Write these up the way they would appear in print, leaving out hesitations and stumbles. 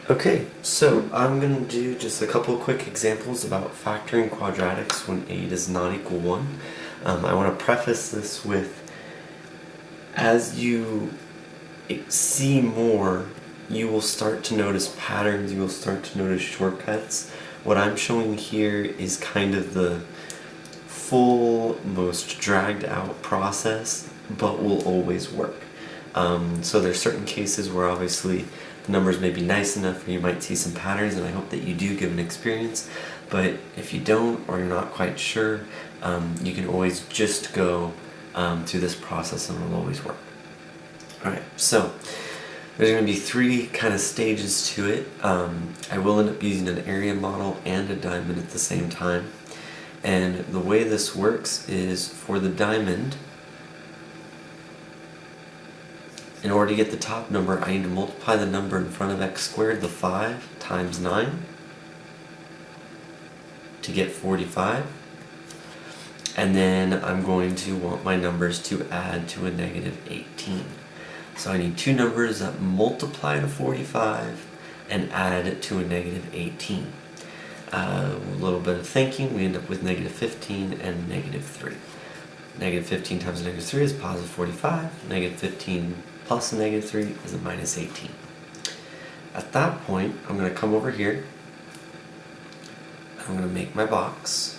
Okay, so I'm going to do just a couple quick examples about factoring quadratics when a does not equal 1. I want to preface this with, as you see more, you will start to notice patterns, you will start to notice shortcuts. What I'm showing here is kind of the full, most dragged out process, but will always work. So there's certain cases where obviously the numbers may be nice enough where you might see some patterns, and I hope that you do give an experience. But if you don't, or you're not quite sure, you can always just go through this process and it'll always work. Alright, so there's going to be 3 kind of stages to it. I will end up using an area model and a diamond at the same time. And the way this works is, for the diamond, in order to get the top number, I need to multiply the number in front of x squared, the 5, times 9 to get 45. And then I'm going to want my numbers to add to a negative 18. So I need 2 numbers that multiply to 45 and add to a negative 18. A little bit of thinking, we end up with negative 15 and negative 3. Negative 15 times negative 3 is positive 45. Negative 15 plus a negative 3 is a minus 18. At that point, I'm going to come over here. I'm going to make my box.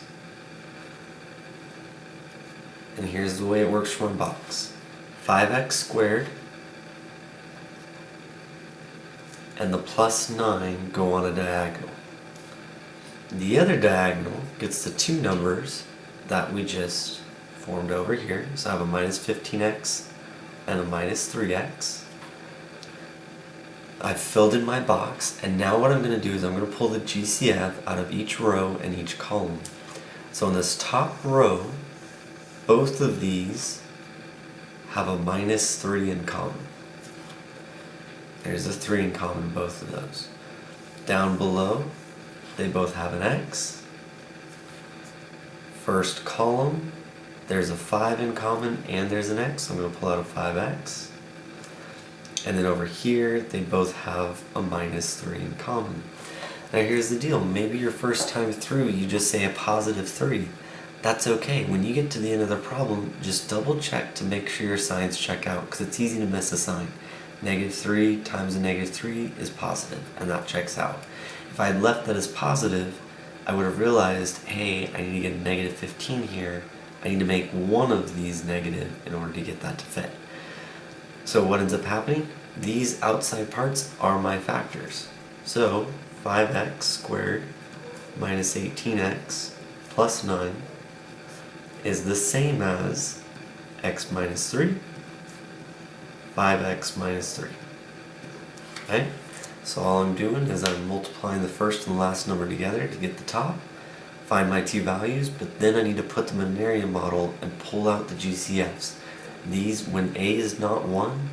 And here's the way it works for my box. 5x squared and the plus 9 go on a diagonal. The other diagonal gets the 2 numbers that we just formed over here. So I have a minus 15x and a minus 3x. I've filled in my box, and now what I'm going to do is I'm going to pull the GCF out of each row and each column. So in this top row, both of these have a minus 3 in common. There's a 3 in common in both of those. Down below, they both have an x. First column, there's a 5 in common and there's an x, so I'm going to pull out a 5x. And then over here, they both have a minus 3 in common. Now here's the deal, maybe your first time through you just say a positive 3. That's okay. When you get to the end of the problem, just double check to make sure your signs check out, because it's easy to miss a sign. Negative 3 times a negative 3 is positive, and that checks out. If I had left that as positive, I would have realized, hey, I need to get a negative 15 here. I need to make one of these negative in order to get that to fit. So what ends up happening? These outside parts are my factors. So 5x squared minus 18x plus 9 is the same as x minus 3, 5x minus 3. Okay? So all I'm doing is I'm multiplying the first and the last number together to get the top, find my 2 values, but then I need to put them in an area model and pull out the GCFs. These, when a is not 1,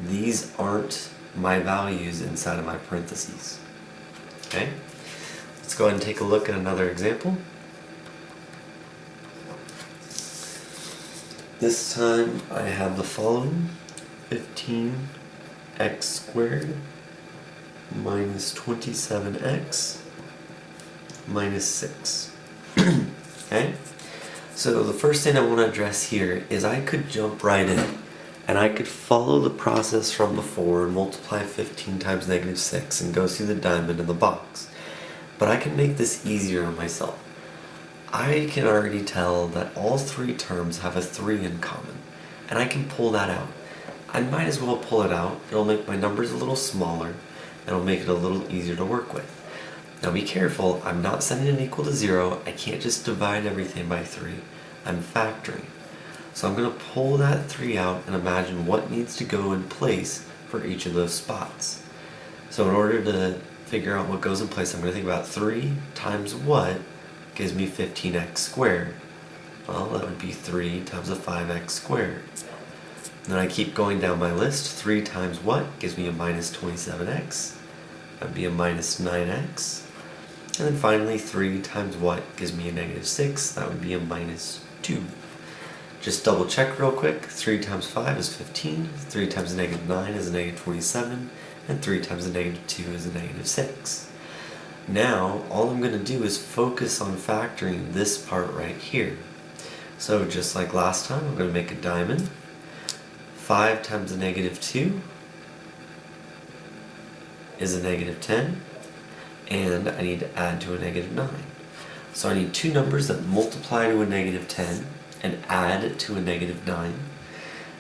these aren't my values inside of my parentheses. Okay? Let's go ahead and take a look at another example. This time I have the following: 15x squared minus 27x minus 6. Okay? So the first thing I want to address here is I could jump right in and I could follow the process from before and multiply 15 times negative 6 and go through the diamond in the box. But I can make this easier on myself. I can already tell that all 3 terms have a 3 in common, and I can pull that out. I might as well pull it out. It'll make my numbers a little smaller, and it'll make it a little easier to work with. Now be careful, I'm not setting it equal to 0. I can't just divide everything by 3. I'm factoring. So I'm going to pull that 3 out and imagine what needs to go in place for each of those spots. So in order to figure out what goes in place, I'm going to think about 3 times what gives me 15x squared. Well, that would be 3 times a 5x squared. And then I keep going down my list. 3 times what gives me a minus 27x. That would be a minus 9x. And then finally, 3 times what gives me a negative 6. That would be a minus 2. Just double check real quick. 3 times 5 is 15. 3 times a negative 9 is a negative 27. and 3 times a negative 2 is a negative 6. Now, all I'm going to do is focus on factoring this part right here. So just like last time, I'm going to make a diamond. 5 times a negative 2 is a negative 10, and I need to add to a negative 9. So I need two numbers that multiply to a negative 10 and add to a negative 9.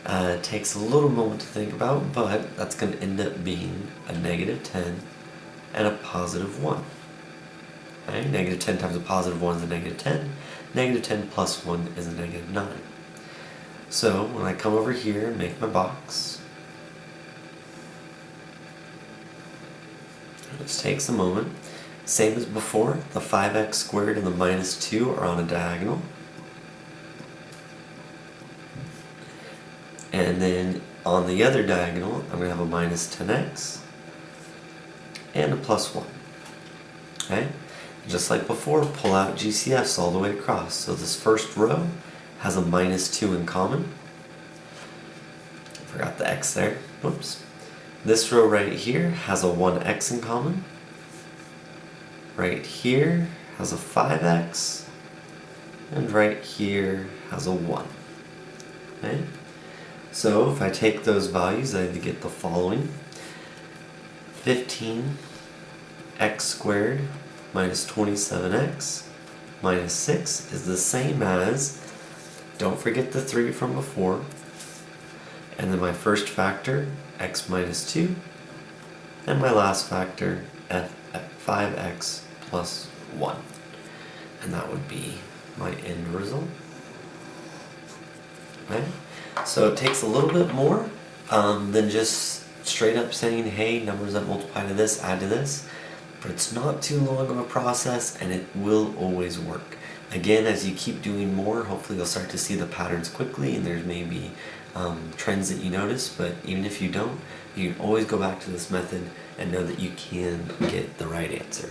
It takes a little moment to think about, but that's going to end up being a negative 10 and a positive 1. Okay? Negative 10 times a positive 1 is a negative 10. Negative 10 plus 1 is a negative 9. So when I come over here and make my box, it just takes a moment. Same as before, the 5x squared and the minus 2 are on a diagonal. And then on the other diagonal, I'm going to have a minus 10x and a plus 1. Okay? Just like before, pull out GCFs all the way across. So this first row has a minus 2 in common. Forgot the x there. Whoops. This row right here has a 1x in common. Right here has a 5x. And right here has a 1. Okay? So if I take those values, I get the following. 15x squared minus 27x minus 6 is the same as, don't forget the 3 from before, and then my first factor, x minus 2, and my last factor, 5x plus 1. And that would be my end result. Okay? So it takes a little bit more than just straight up saying, hey, numbers that multiply to this, add to this. But it's not too long of a process, and it will always work. Again, as you keep doing more, hopefully you'll start to see the patterns quickly, and there's maybe trends that you notice, but even if you don't, you can always go back to this method and know that you can get the right answer.